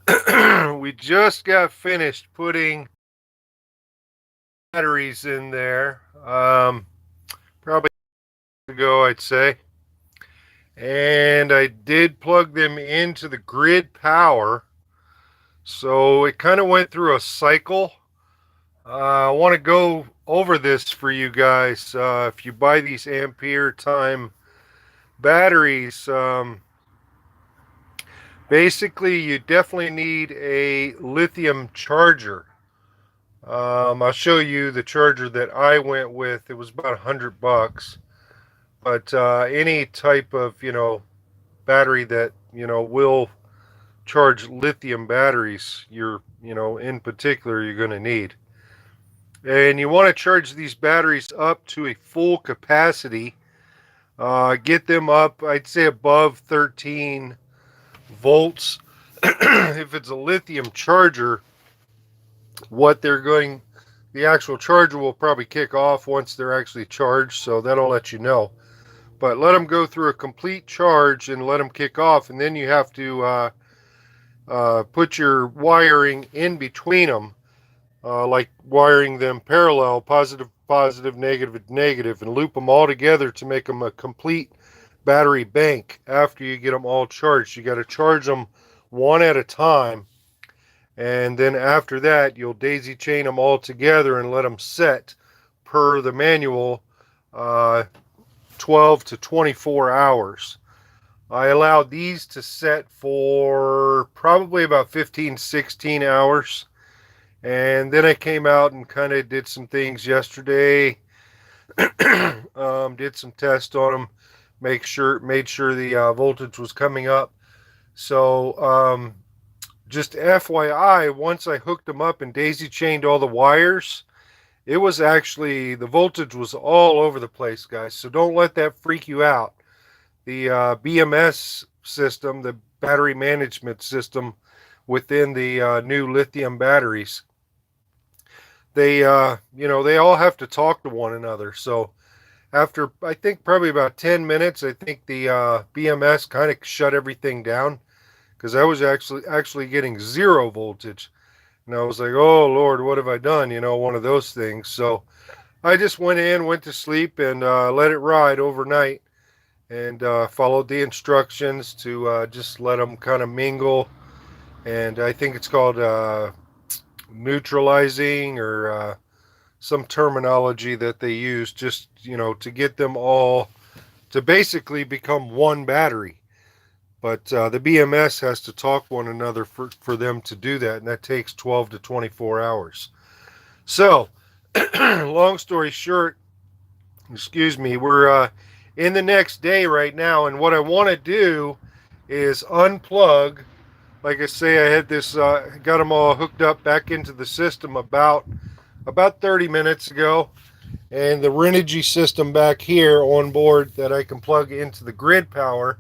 We just got finished putting batteries in there, probably ago, I'd say. And I did plug them into the grid power. So it kind of went through a cycle. I want to go over this for you guys. If you buy these Ampere time batteries, basically you definitely need a lithium charger. I'll show you the charger that I went with. It was about $100, but any type of battery that will charge lithium batteries, in particular you're going to need. And you want to charge these batteries up to a full capacity. Get them up, I'd say above 13 volts. If it's a lithium charger, what they're going the actual charger will probably kick off once they're actually charged, so that'll let you know. But let them go through a complete charge and let them kick off, and then you have to put your wiring in between them, like wiring them parallel, positive, positive, negative, negative, and loop them all together to make them a complete battery bank. After you get them all charged, you got to charge them one at a time, and then after that you'll daisy chain them all together and let them set per the manual, 12 to 24 hours. I allowed these to set for probably about 15, 16 hours. And then I came out and kind of did some things yesterday. Did some tests on them, made sure the voltage was coming up. So just FYI, once I hooked them up and daisy chained all the wires, it was actually, the voltage was all over the place, guys. So don't let that freak you out. The BMS system, the battery management system within the new lithium batteries, they they all have to talk to one another. So after, I think, probably about 10 minutes, I think the BMS kind of shut everything down, because I was actually getting zero voltage. And I was like, oh Lord, what have I done? One of those things. So I just went to sleep, and let it ride overnight, and followed the instructions to just let them kind of mingle. And I think it's called neutralizing, or some terminology that they use, just to get them all to basically become one battery. But the BMS has to talk one another for them to do that, and that takes 12 to 24 hours. So long story short, excuse me, we're in the next day right now, and what I want to do is unplug. Like I say, I had this, got them all hooked up back into the system about 30 minutes ago, and the Renogy system back here on board that I can plug into the grid power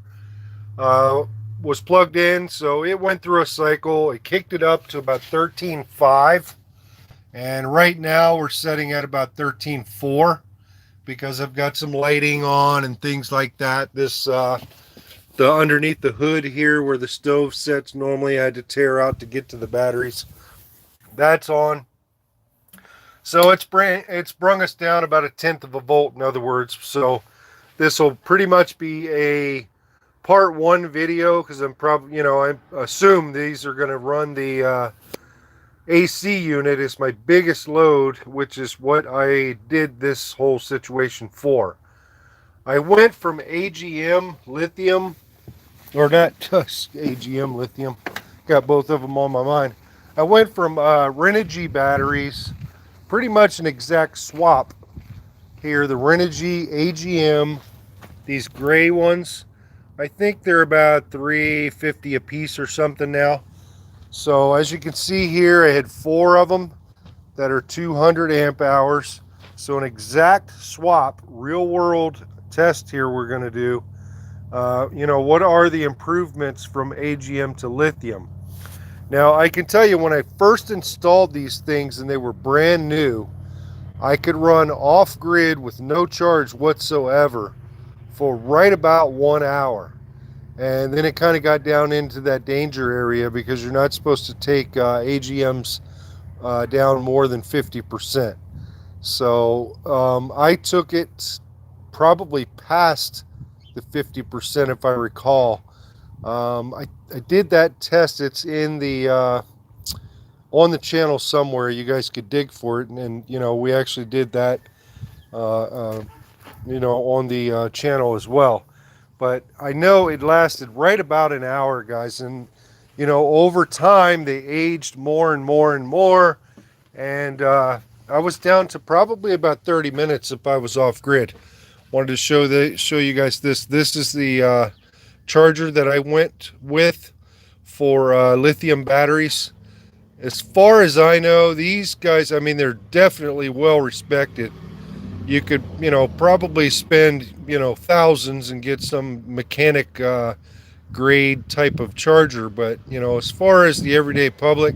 uh, was plugged in. So it went through a cycle. It kicked it up to about 13.5, and right now we're setting at about 13.4, because I've got some lighting on and things like that. This the underneath the hood here where the stove sits, normally I had to tear out to get to the batteries. That's on. So it's brung us down about a tenth of a volt, in other words. So this will pretty much be a part one video, because I'm probably, I assume these are going to run the AC unit is my biggest load, which is what I did this whole situation for. I went from AGM lithium, or not AGM lithium, got both of them on my mind. I went from Renogy batteries, pretty much an exact swap here. The Renogy AGM, these gray ones, I think they're about $3.50 a piece or something now. So as you can see here, I had 4 of them that are 200 amp hours. So an exact swap, real world test here we're going to do. What are the improvements from AGM to lithium? Now, I can tell you, when I first installed these things and they were brand new, I could run off grid with no charge whatsoever for right about 1 hour. And then it kind of got down into that danger area because you're not supposed to take AGMs down more than 50%. So I took it probably past the 50% if I recall. I did that test. It's in the on the channel somewhere. You guys could dig for it, and you know we actually did that. Uh, uh, you know, on the channel as well. But I know it lasted right about an hour, guys, and you know over time they aged more and more and more, and I was down to probably about 30 minutes if I was off grid. Wanted to show you guys this. This is the charger that I went with for lithium batteries. As far as I know, these guys, I mean, they're definitely well respected. You could, you know, probably spend, you know, thousands and get some mechanic grade type of charger. But, you know, as far as the everyday public,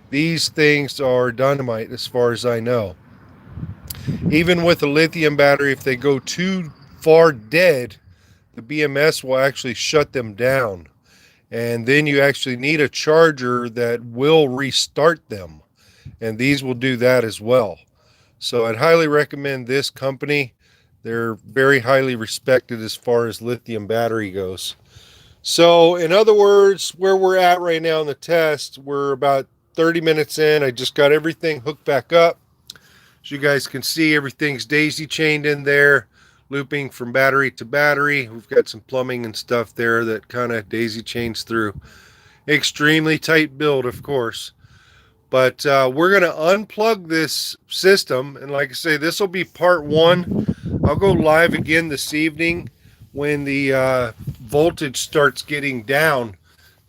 these things are dynamite as far as I know. Even with a lithium battery, if they go too far dead, the BMS will actually shut them down. And then you actually need a charger that will restart them. And these will do that as well. So I'd highly recommend this company. They're very highly respected as far as lithium battery goes. So in other words, where we're at right now in the test, we're about 30 minutes in. I just got everything hooked back up. As you guys can see, everything's daisy chained in there, looping from battery to battery. We've got some plumbing and stuff there that kind of daisy chains through. Extremely tight build, of course. But we're going to unplug this system. And like I say, this will be part one. I'll go live again this evening when the voltage starts getting down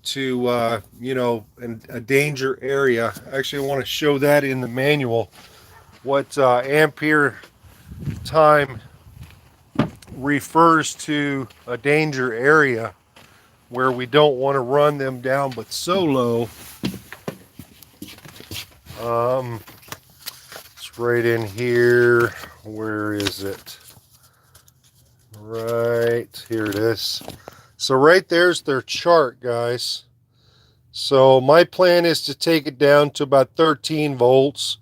to, you know, a danger area. Actually, I want to show that in the manual, what ampere time refers to a danger area where we don't want to run them down but so low. It's right in here. Where is it? Right here it is. So right there's their chart, guys. So my plan is to take it down to about 13 volts,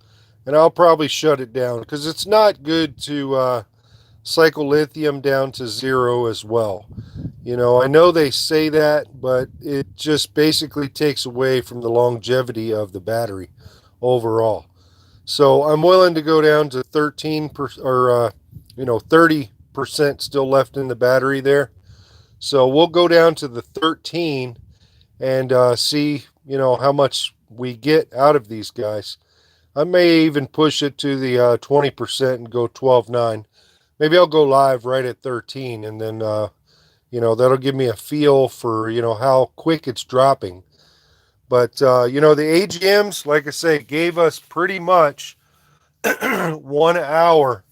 and I'll probably shut it down because it's not good to cycle lithium down to 0 as well. You know, I know they say that, but it just basically takes away from the longevity of the battery overall. So I'm willing to go down to 13% or you know, 30% still left in the battery there. So we'll go down to the 13 and see, you know, how much we get out of these guys. I may even push it to the 20% and go 12.9. Maybe I'll go live right at 13, and then you know, that'll give me a feel for, you know, how quick it's dropping. But you know, the AGMs, like I say, gave us pretty much 1 hour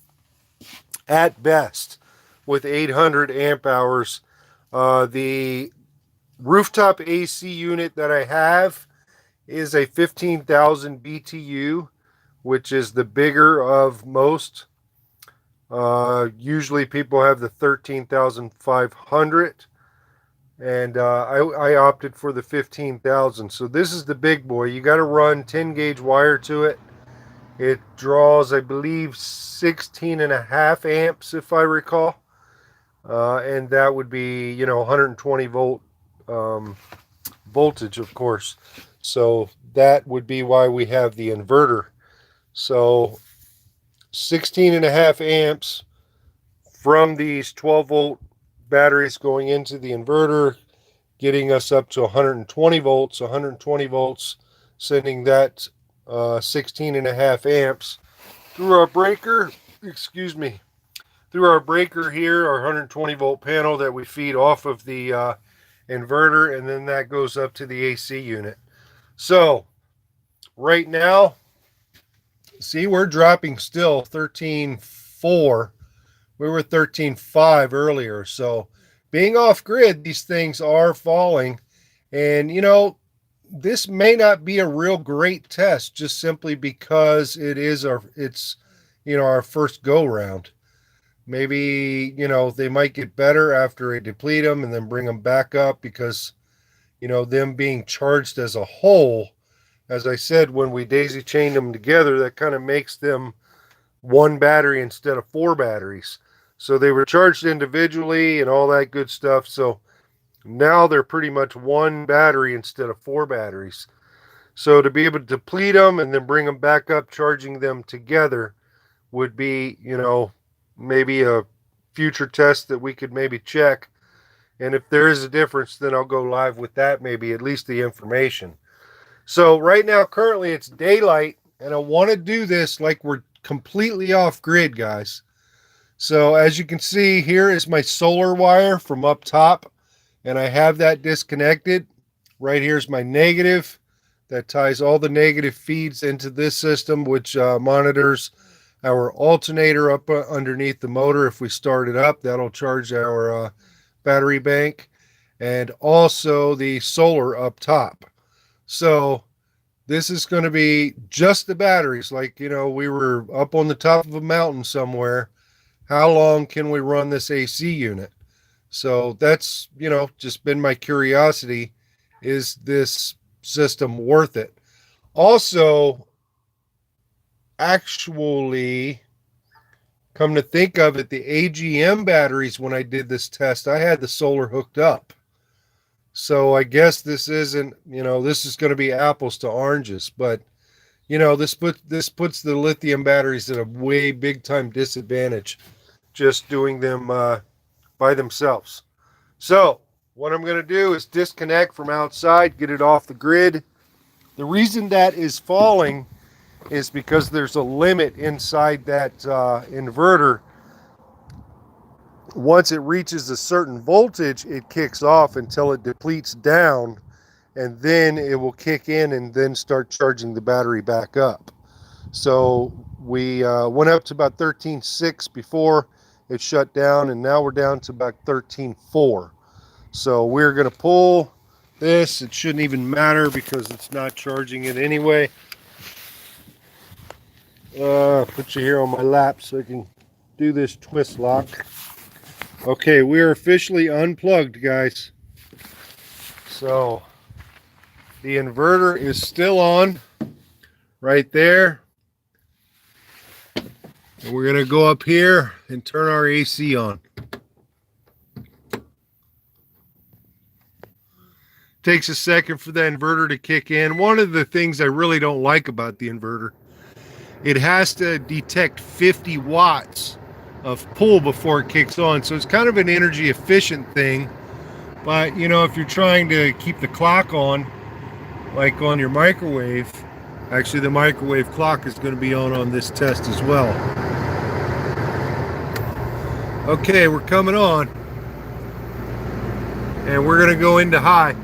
at best with 800 amp hours. The rooftop AC unit that I have is a 15,000 BTU, which is the bigger of most. Usually people have the 13,500, and I opted for the 15,000. So this is the big boy. You got to run 10 gauge wire to it. It draws, I believe, 16.5 amps if I recall, and that would be, you know, 120 volt voltage, of course. So that would be why we have the inverter. So 16.5 amps from these 12 volt batteries going into the inverter, getting us up to 120 volts. 120 volts, sending that 16.5 amps through our breaker, excuse me, through our breaker here, our 120 volt panel that we feed off of the inverter, and then that goes up to the AC unit. So right now, see, we're dropping still 13.4. We were 13.5 earlier. So being off grid, these things are falling. And, you know, this may not be a real great test just simply because it's, you know, our first go round. Maybe, you know, they might get better after I deplete them and then bring them back up, because, you know, them being charged as a whole, as I said, when we daisy chained them together, that kind of makes them one battery instead of four batteries. So they were charged individually and all that good stuff. So now they're pretty much one battery instead of four batteries. So to be able to deplete them and then bring them back up, charging them together, would be, you know, maybe a future test that we could maybe check. And if there is a difference, then I'll go live with that, maybe at least the information. So right now, currently it's daylight, and I want to do this like we're completely off grid, guys. So as you can see, here is my solar wire from up top, and I have that disconnected. Right here is my negative that ties all the negative feeds into this system, which monitors our alternator up underneath the motor. If we start it up, that'll charge our battery bank, and also the solar up top. So this is going to be just the batteries. Like, you know, we were up on the top of a mountain somewhere. How long can we run this AC unit? So that's, you know, just been my curiosity. Is this system worth it? Also, actually, come to think of it, the AGM batteries, when I did this test, I had the solar hooked up. So I guess this isn't, you know, this is going to be apples to oranges, but, you know, this puts the lithium batteries at a way big time disadvantage, just doing them by themselves. So what I'm going to do is disconnect from outside, get it off the grid. The reason that is falling is because there's a limit inside that inverter. Once it reaches a certain voltage, it kicks off until it depletes down, and then it will kick in and then start charging the battery back up. So we went up to about 13.6 before it shut down, and now we're down to about 13.4. So we're going to pull this. It shouldn't even matter because it's not charging it anyway. Put you here on my lap so I can do this twist lock. Okay, we are officially unplugged, guys. So the inverter is still on right there. And we're going to go up here and turn our AC on. Takes a second for the inverter to kick in. One of the things I really don't like about the inverter, it has to detect 50 watts of pull before it kicks on. So it's kind of an energy efficient thing. But, you know, if you're trying to keep the clock on, like on your microwave, actually the microwave clock is going to be on this test as well. Okay, we're coming on. And we're going to go into high.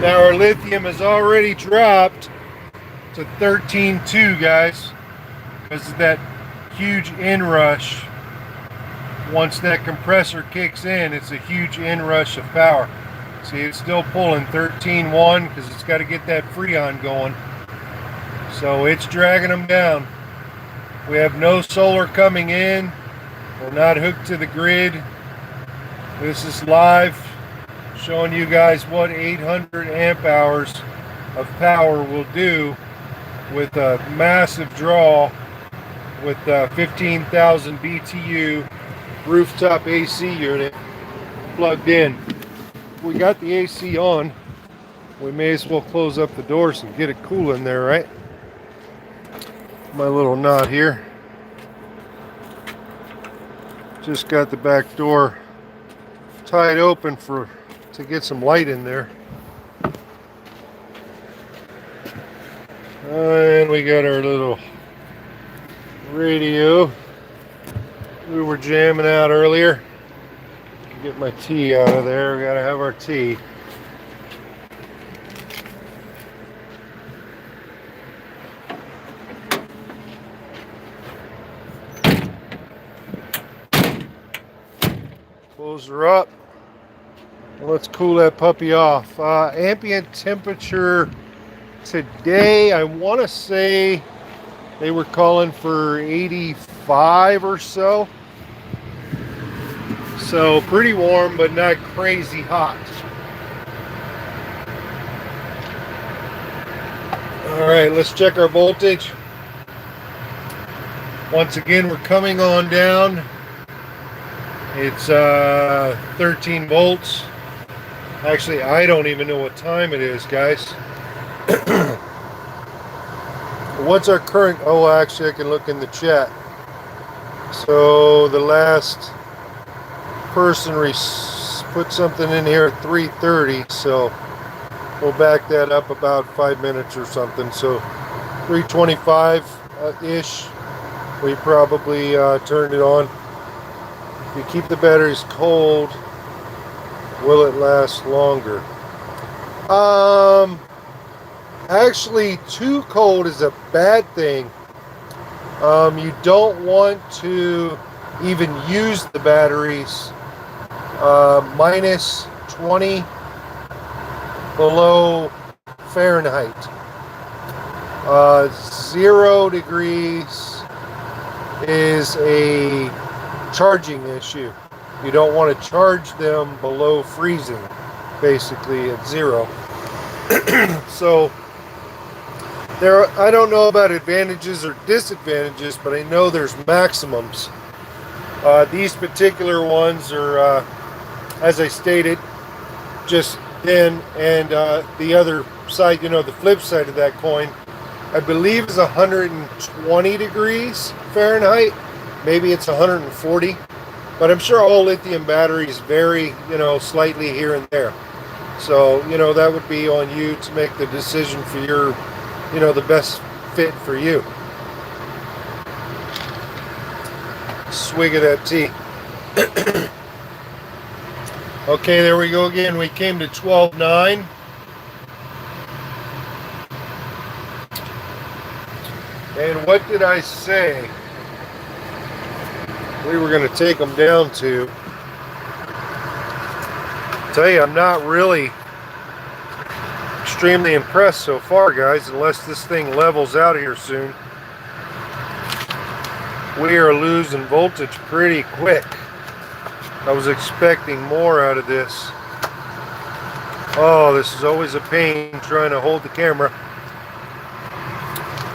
Now our lithium has already dropped to 13.2, guys, because of that huge inrush. Once that compressor kicks in, it's a huge inrush of power. See, it's still pulling 13.1 because it's got to get that freon going. So it's dragging them down. We have no solar coming in. We're not hooked to the grid. This is live, showing you guys what 800 amp hours of power will do with a massive draw with 15,000 BTU rooftop AC unit plugged in. We got the AC on. We may as well close up the doors and get it cool in there, right? My little knot here. Just got the back door tied open to get some light in there. And we got our little radio we were jamming out earlier. Get my tea out of there. We gotta have our tea. Close her up. And let's cool that puppy off. Ambient temperature today, I want to say They were calling for 85 or so. So pretty warm, but not crazy hot. All right, let's check our voltage. Once again, we're coming on down. It's 13 volts. Actually, I don't even know what time it is, guys. What's our current? Oh, actually, I can look in the chat. So the last person put something in here at 3:30, so we'll back that up about 5 minutes or something. So 3:25-ish, we probably turned it on. If you keep the batteries cold, will it last longer? Actually, too cold is a bad thing. You don't want to even use the batteries minus 20 below Fahrenheit. 0 degrees is a charging issue. You don't want to charge them below freezing, basically at 0. So I don't know about advantages or disadvantages, but I know there's maximums. These particular ones are, as I stated just then, and the other side, you know, the flip side of that coin, I believe is 120 degrees Fahrenheit. Maybe it's 140, but I'm sure all lithium batteries vary, you know, slightly here and there. So, you know, that would be on you to make the decision for your, you know, the best fit for you. Swig of that tea. Okay, there we go again. We came to 12.9. And what did I say we were going to take them down to? Tell you, I'm not really extremely impressed so far, guys, unless this thing levels out here soon. We are losing voltage pretty quick. I was expecting more out of this. Oh, this is always a pain trying to hold the camera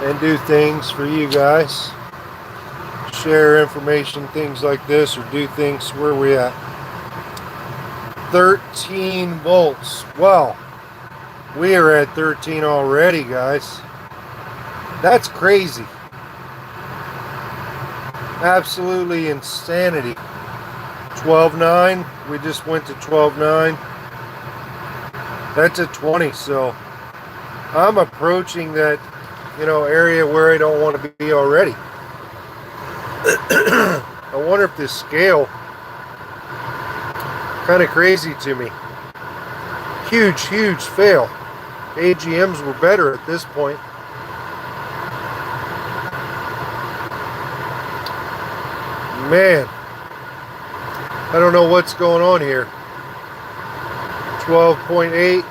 and do things for you guys. Share information, things like this, or do things. Where we at? 13 volts. Well, we are at 13 already, guys. That's crazy. Absolutely insanity. 12.9. We just went to 12.9. That's at 20. So I'm approaching that, you know, area where I don't want to be already. I wonder if this scale, kind of crazy to me. Huge fail. AGMs were better at this point. Man, I don't know what's going on here. 12.8.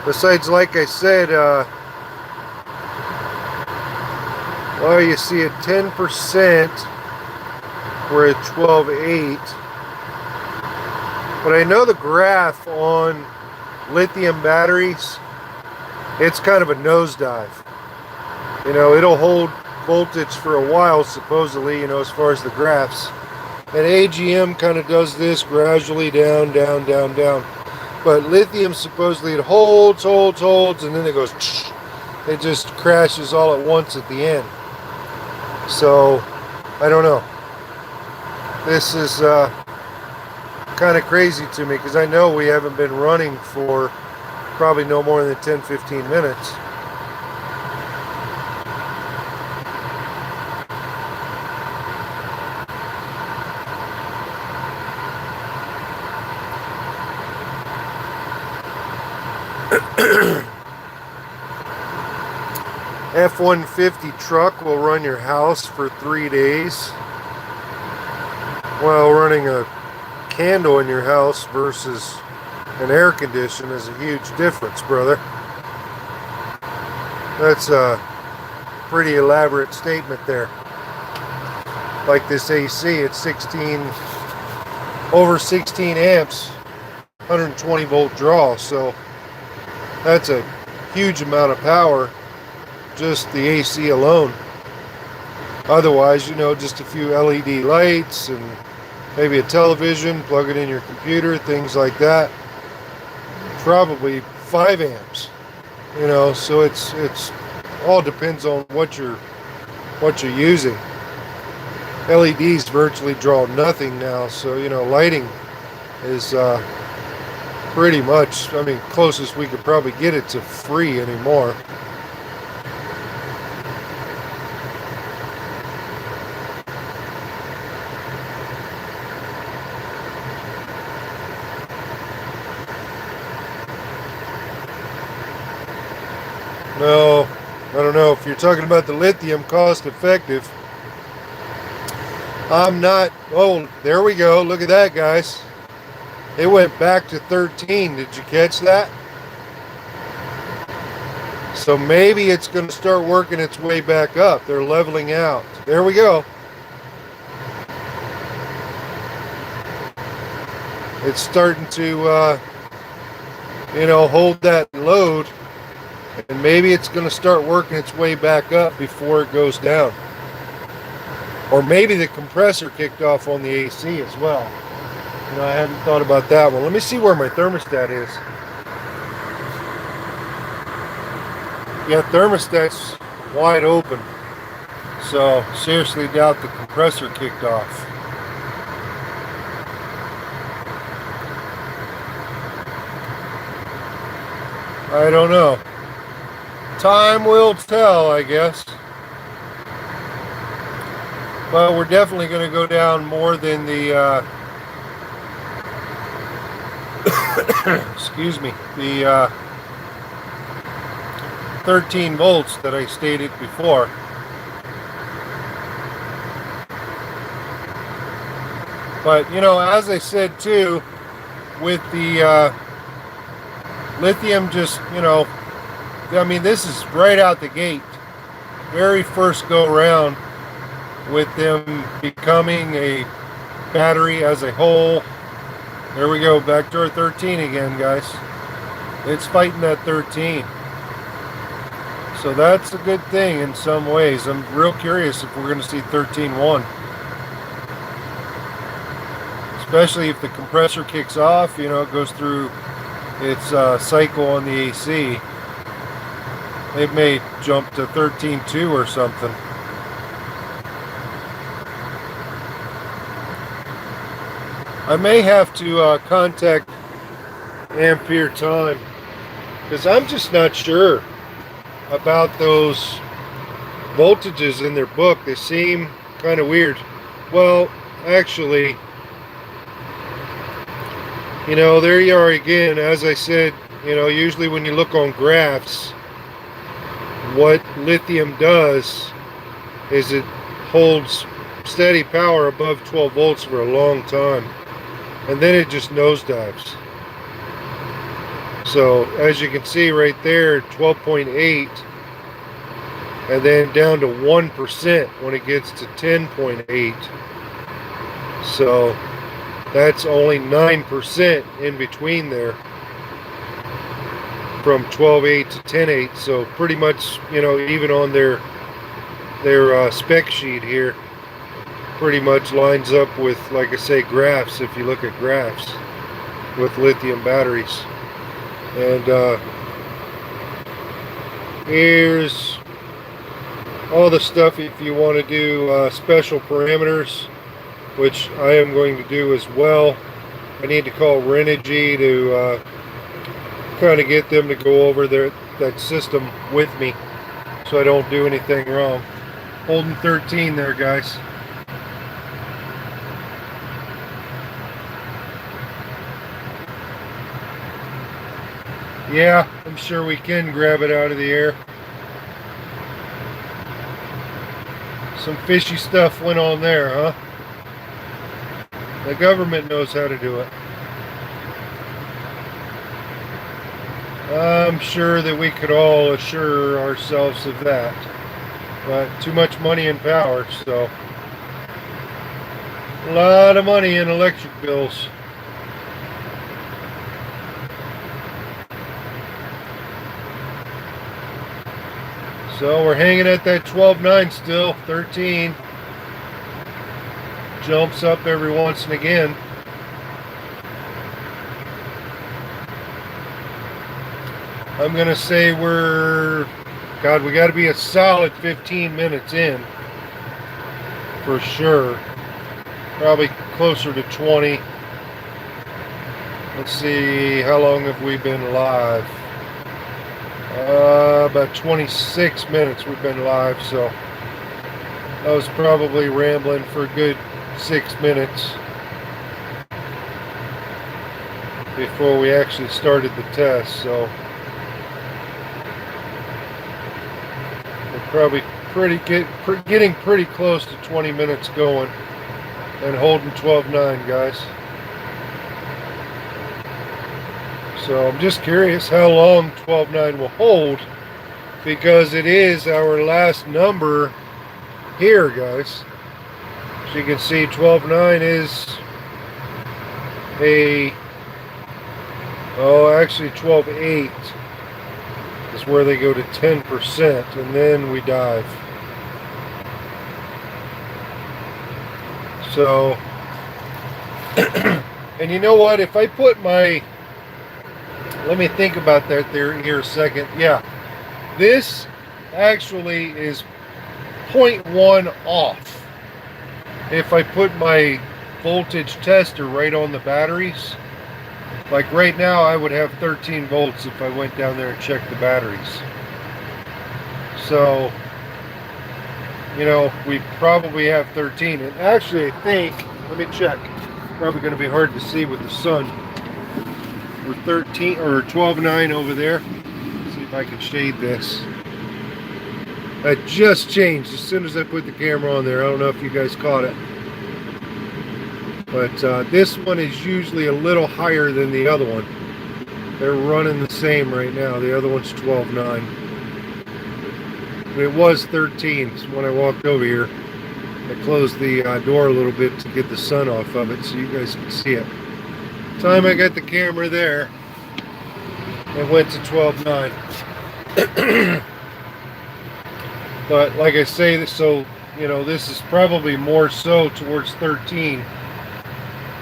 Besides, like I said, well, you see at 10%, we're at 12.8. But I know the graph on lithium batteries, it's kind of a nosedive. You know, it'll hold voltage for a while, supposedly, you know, as far as the graphs. And AGM kind of does this gradually down. But lithium, supposedly, it holds, and then it goes, it just crashes all at once at the end. So, I don't know. This is kind of crazy to me, because I know we haven't been running for probably no more than 10-15 minutes. F-150 truck will run your house for 3 days, while running a candle in your house versus an air condition is a huge difference, brother. That's pretty elaborate statement there. Like this AC, it's 16, over 16 amps, 120 volt draw, so that's a huge amount of power, just the AC alone. Otherwise, you know, just a few LED lights and maybe a television, plug it in your computer, things like that, probably 5 amps, you know. So it's all depends on what you're using. LEDs virtually draw nothing now, so you know, lighting is pretty much, I mean, closest we could probably get it to free anymore. No, I don't know. If you're talking about the lithium cost effective, I'm not. Oh, there we go. Look at that, guys. It went back to 13. Did you catch that? So maybe it's going to start working its way back up. They're leveling out. There we go. It's starting to, you know, hold that load. And maybe it's going to start working its way back up before it goes down. Or maybe the compressor kicked off on the AC as well. You know, I hadn't thought about that one. Let me see where my thermostat is. Yeah, thermostat's wide open. So, seriously doubt the compressor kicked off. I don't know. Time will tell, I guess. Well, we're definitely going to go down more than the, excuse me, the 13 volts that I stated before. But, you know, as I said too, with the lithium, just, you know, I mean, this is right out the gate. Very first go round with them becoming a battery as a whole. There we go, back to our 13 again, guys. It's fighting that 13. So that's a good thing in some ways. I'm real curious if we're going to see 13.1. Especially if the compressor kicks off, you know, it goes through its cycle on the AC. It may jump to 13.2 or something. I may have to contact Ampere Time, because I'm just not sure about those voltages in their book. They seem kind of weird. Well, actually, you know, there you are again. As I said, you know, usually when you look on graphs, what lithium does is it holds steady power above 12 volts for a long time, and then it just nosedives. So as you can see right there, 12.8, and then down to 1% when it gets to 10.8. So that's only 9% in between there, from 12.8 to 10.8. So pretty much, you know, even on their spec sheet here, pretty much lines up with, like I say, graphs. If you look at graphs with lithium batteries. And here's all the stuff if you want to do special parameters, which I am going to do as well. I need to call Renogy to kind of get them to go over that system with me so I don't do anything wrong. Holding 13 there, guys. Yeah, I'm sure we can grab it out of the air. Some fishy stuff went on there, huh? The government knows how to do it. I'm sure that we could all assure ourselves of that. but too much money in power, so a lot of money in electric bills. So we're hanging at that 12.9 still, 13. Jumps up every once and again. I'm going to say we got to be a solid 15 minutes in for sure. Probably closer to 20. Let's see, how long have we been live? About 26 minutes we've been live, so I was probably rambling for a good 6 minutes before we actually started the test, so we're probably getting pretty close to 20 minutes going and holding 12.9, guys. So I'm just curious how long 12.9 will hold, because it is our last number here, guys. As you can see, 12.9 is actually 12.8 is where they go to 10%, and then we dive. So, and you know what, if I put my, let me think about that here a second. Yeah, this actually is 0.1 off. If I put my voltage tester right on the batteries, like right now I would have 13 volts if I went down there and checked the batteries. So, you know, we probably have 13. And actually I think, let me check, probably going to be hard to see with the sun. We're 13 or 12.9 over there. Let's see if I can shade this. That just changed as soon as I put the camera on there. I don't know if you guys caught it, but this one is usually a little higher than the other one. They're running the same right now. The other one's 12.9. It was 13 so when I walked over here. I closed the door a little bit to get the sun off of it so you guys can see it. Time I got the camera there, it went to 12.9. But like I say, so you know, this is probably more so towards 13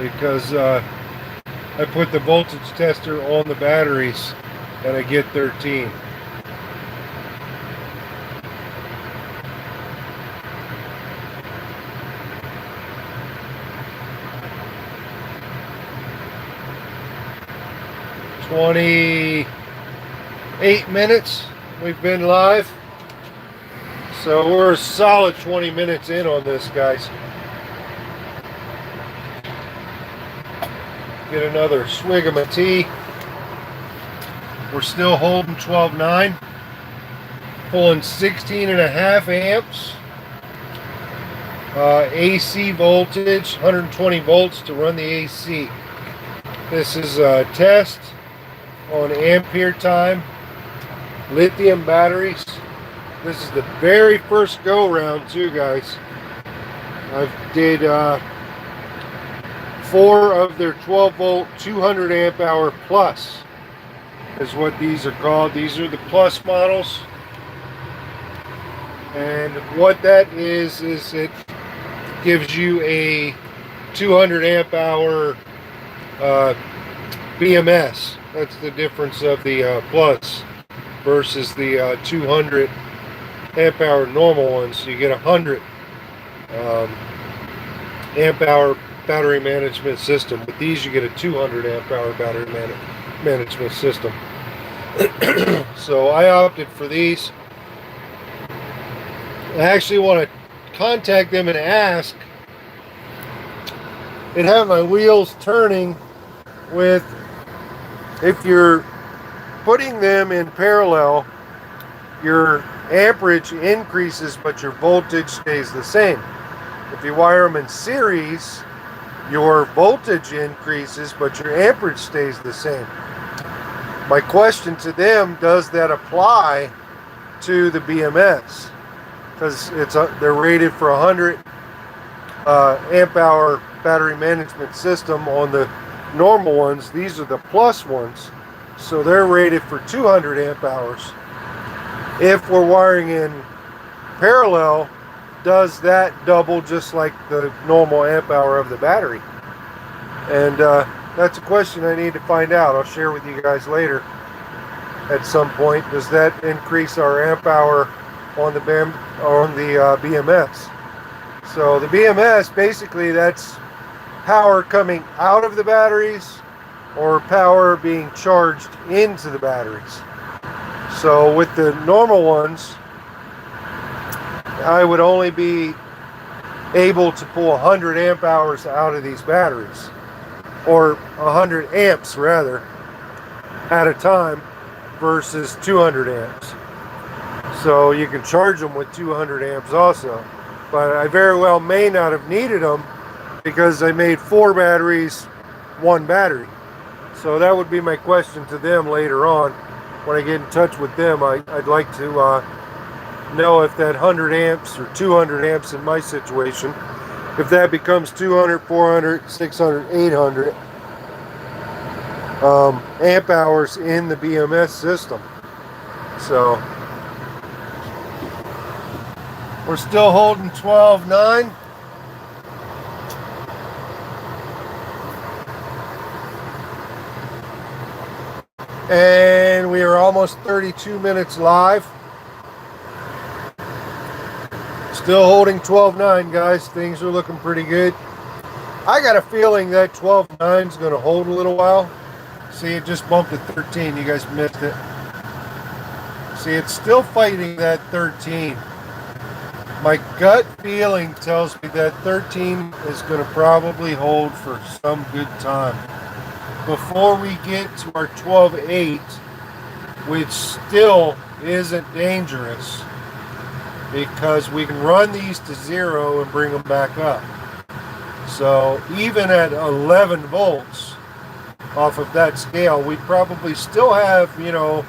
because I put the voltage tester on the batteries and I get 13. $28 minutes we've been live, so we're a solid 20 minutes in on this, guys. Get another swig of my tea. We're still holding 12.9, pulling 16.5 amps, AC voltage, 120 volts to run the AC. This is a test on Ampere time, lithium batteries. This is the very first go round too, guys. I did 4 of their 12 volt 200 amp hour plus is what these are called. These are the plus models, and what that is it gives you a 200 amp hour BMS. That's the difference of the plus versus the 200 amp hour normal ones. So you get 100 amp hour battery management system. With these you get a 200 amp hour battery management system. So I opted for these. I actually want to contact them and ask. It have my wheels turning with, if you're putting them in parallel, your amperage increases but your voltage stays the same. If you wire them in series, your voltage increases but your amperage stays the same. My question to them, does that apply to the BMS? because they're rated for 100 amp hour battery management system on the normal ones. These are the plus ones, so they're rated for 200 amp hours. If we're wiring in parallel, does that double just like the normal amp hour of the battery? And that's a question I need to find out. I'll share with you guys later at some point. Does that increase our amp hour on the BMS? So the BMS, basically, that's power coming out of the batteries or power being charged into the batteries. So with the normal ones, I would only be able to pull 100 amp hours out of these batteries, or 100 amps rather, at a time versus 200 amps. So you can charge them with 200 amps also, but I very well may not have needed them because I made 4 batteries, 1 battery. So that would be my question to them later on. When I get in touch with them, I'd like to know if that 100 amps or 200 amps in my situation, if that becomes 200, 400, 600, 800 amp hours in the BMS system. So we're still holding 12.9. And we are almost 32 minutes live. Still holding 12.9, guys. Things are looking pretty good. I got a feeling that 12.9 is going to hold a little while. See, it just bumped to 13. You guys missed it. See, it's still fighting that 13. My gut feeling tells me that 13 is going to probably hold for some good time before we get to our 12.8, which still isn't dangerous because we can run these to 0 and bring them back up. So even at 11 volts off of that scale, we probably still have, you know,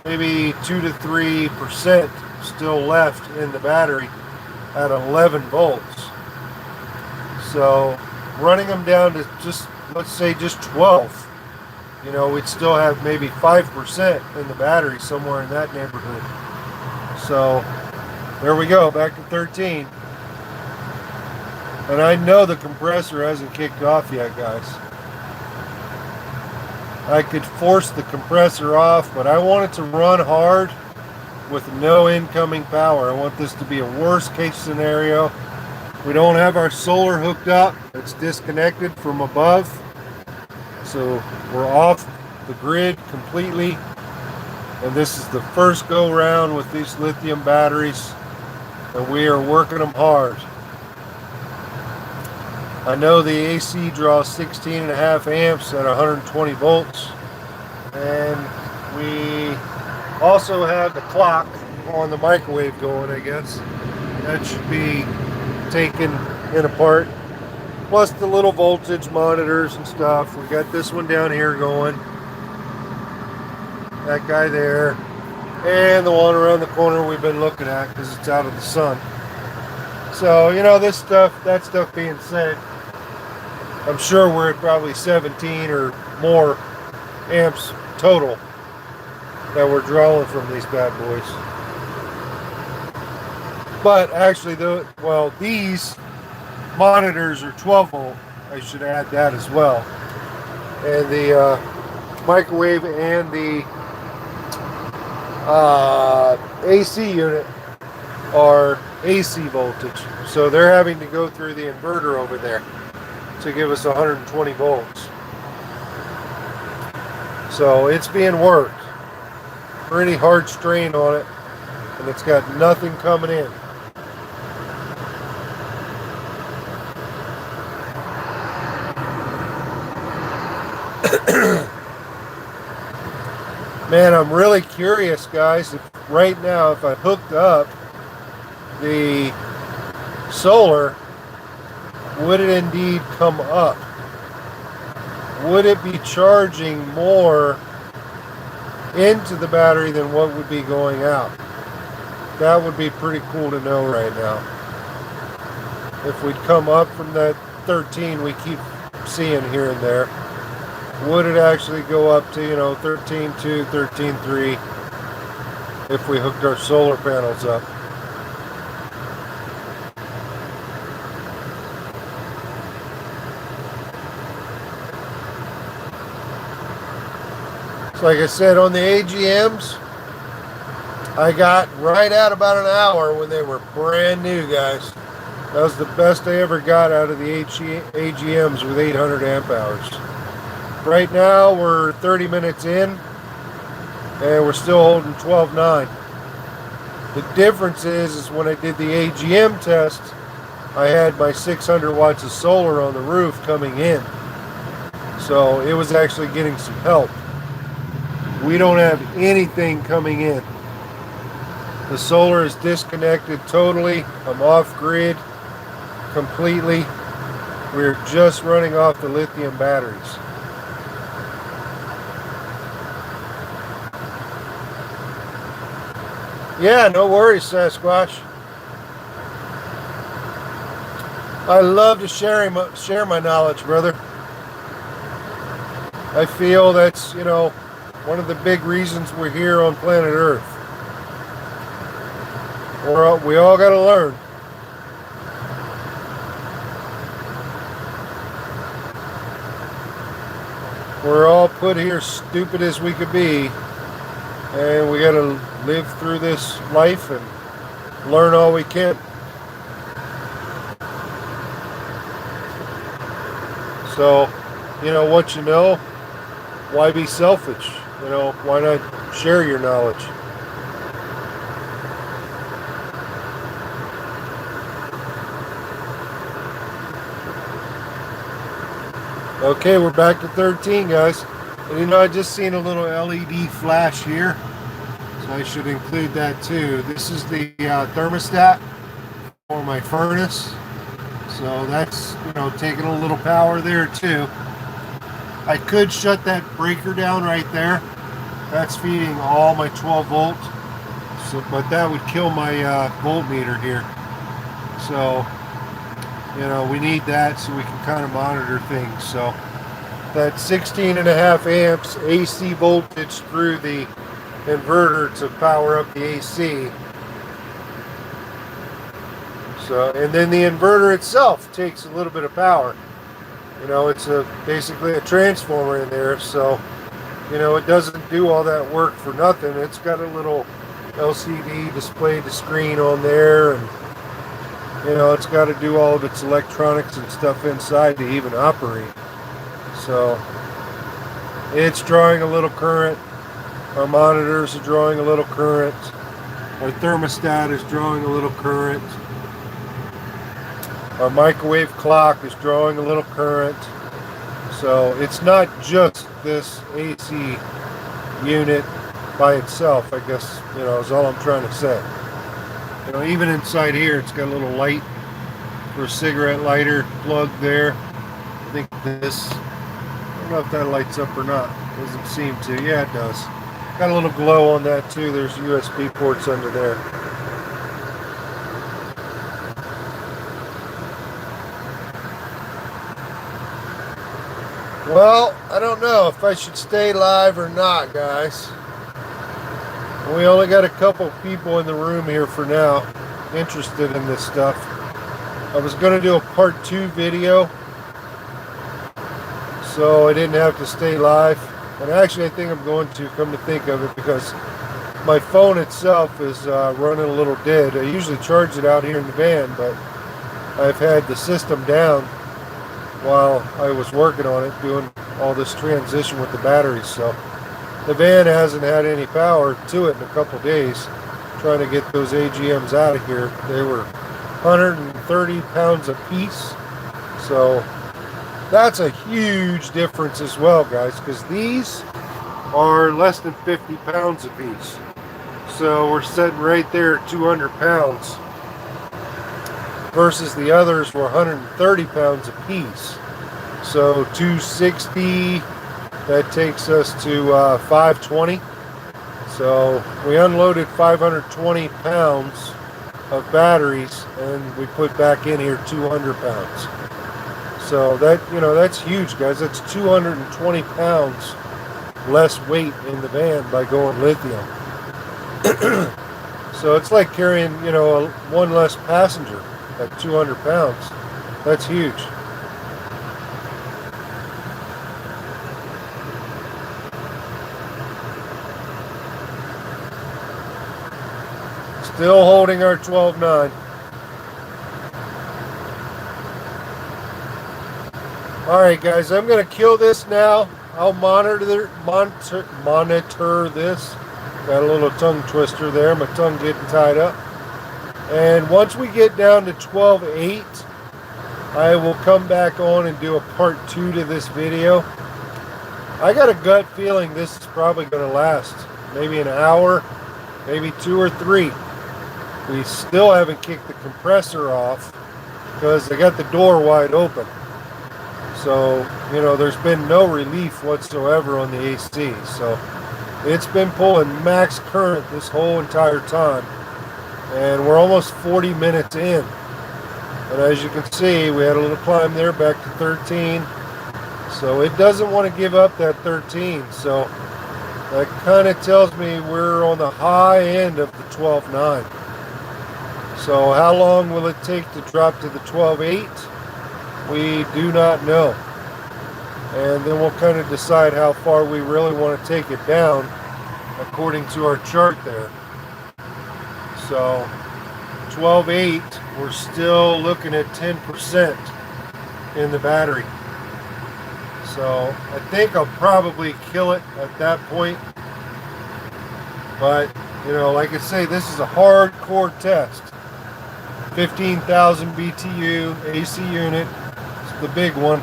maybe 2 to 3% still left in the battery at 11 volts. So running them down to just, let's say, just 12, you know, we'd still have maybe 5% in the battery, somewhere in that neighborhood. So there we go, back to 13. And I know the compressor hasn't kicked off yet, guys. I could force the compressor off, but I want it to run hard with no incoming power. I want this to be a worst case scenario. We don't have our solar hooked up. It's disconnected from above. So we're off the grid completely. And this is the first go round with these lithium batteries. And we are working them hard. I know the AC draws 16.5 amps at 120 volts. And we also have the clock on the microwave going, I guess. That should be taken in apart. Plus the little voltage monitors and stuff. We got this one down here going. That guy there. And the one around the corner we've been looking at because it's out of the sun. So, you know, this stuff, that stuff being said, I'm sure we're at probably 17 or more amps total that we're drawing from these bad boys. But actually, these monitors are 12 volt. I should add that as well. And the microwave and the AC unit are AC voltage. So they're having to go through the inverter over there to give us 120 volts. So it's being worked. Pretty hard strain on it, and it's got nothing coming in. Man, I'm really curious, guys, if right now, if I hooked up the solar, would it indeed come up? Would it be charging more into the battery than what would be going out? That would be pretty cool to know right now. If we'd come up from that 13 we keep seeing here and there, would it actually go up to, 13.2, 13.3 if we hooked our solar panels up? So like I said, on the AGMs, I got right at about an hour when they were brand new, guys. That was the best I ever got out of the AGMs with 800 amp hours. Right now we're 30 minutes in and we're still holding 12.9. The difference is when I did the AGM test, I had my 600 watts of solar on the roof coming in. So it was actually getting some help. We don't have anything coming in. The solar is disconnected totally. I'm off grid completely. We're just running off the lithium batteries. Yeah, no worries, Sasquatch. I love to share my knowledge, brother. I feel that's, one of the big reasons we're here on planet Earth. We all got to learn. We're all put here stupid as we could be, and we got to live through this life and learn all we can. So, what you know, why be selfish? Why not share your knowledge? Okay, we're back to 13, guys. And I just seen a little LED flash here, so I should include that too. This is the thermostat for my furnace, so that's taking a little power there too. I could shut that breaker down right there. That's feeding all my 12 volt, but that would kill my voltmeter here. So we need that so we can kind of monitor things. So that 16.5 amps AC voltage through the inverter to power up the AC. So, and then the inverter itself takes a little bit of power. It's basically a transformer in there, so it doesn't do all that work for nothing. It's got a little LCD display to screen on there, and it's got to do all of its electronics and stuff inside to even operate. So it's drawing a little current. Our monitors are drawing a little current. Our thermostat is drawing a little current. Our microwave clock is drawing a little current. So it's not just this AC unit by itself, I guess, is all I'm trying to say. Even inside here, it's got a little light for a cigarette lighter plug there. I think this, I don't know if that lights up or not. Doesn't seem to. Yeah, it does. Got a little glow on that too. There's USB ports under there. Well, I don't know if I should stay live or not, guys. We only got a couple people in the room here for now interested in this stuff. I was going to do a part 2 video, so I didn't have to stay live. And actually I think I'm going to, come to think of it, because my phone itself is running a little dead. I usually charge it out here in the van, but I've had the system down while I was working on it, doing all this transition with the batteries. So the van hasn't had any power to it in a couple days, trying to get those AGMs out of here. They were 130 pounds a piece. So that's a huge difference as well, guys, because these are less than 50 pounds a piece. So we're sitting right there at 200 pounds versus the others were 130 pounds a piece. So 260, that takes us to 520. So we unloaded 520 pounds of batteries, and we put back in here 200 pounds. So that, that's huge, guys. That's 220 pounds less weight in the van by going lithium. So it's like carrying, one less passenger at 200 pounds. That's huge. Still holding our 12.9. Alright guys, I'm going to kill this now. I'll monitor this. Got a little tongue twister there, my tongue getting tied up. And once we get down to 12.8, I will come back on and do a part 2 to this video. I got a gut feeling this is probably going to last maybe an hour, maybe 2 or 3. We still haven't kicked the compressor off because I got the door wide open. So, there's been no relief whatsoever on the AC. So, it's been pulling max current this whole entire time. And we're almost 40 minutes in. And as you can see, we had a little climb there back to 13. So, it doesn't want to give up that 13. So, that kind of tells me we're on the high end of the 12.9. So, how long will it take to drop to the 12.8? We do not know. And then we'll kind of decide how far we really want to take it down according to our chart there. So 12.8, we're still looking at 10% in the battery. So I think I'll probably kill it at that point. But, like I say, this is a hardcore test. 15,000 BTU AC unit. The big one,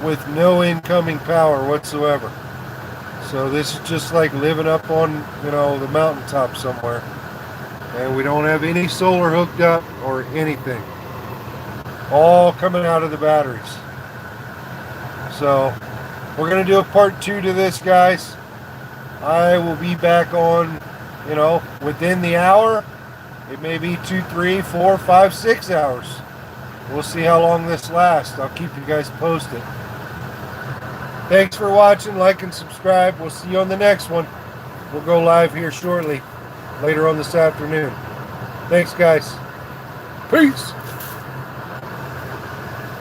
with no incoming power whatsoever. So this is just like living up on, the mountaintop somewhere, and we don't have any solar hooked up or anything, all coming out of the batteries. So we're gonna do a part 2 to this, guys. I will be back on, within the hour. It may be 2, 3, 4, 5, 6 hours. We'll see how long this lasts. I'll keep you guys posted. Thanks for watching. Like and subscribe. We'll see you on the next one. We'll go live here shortly, later on this afternoon. Thanks, guys. Peace.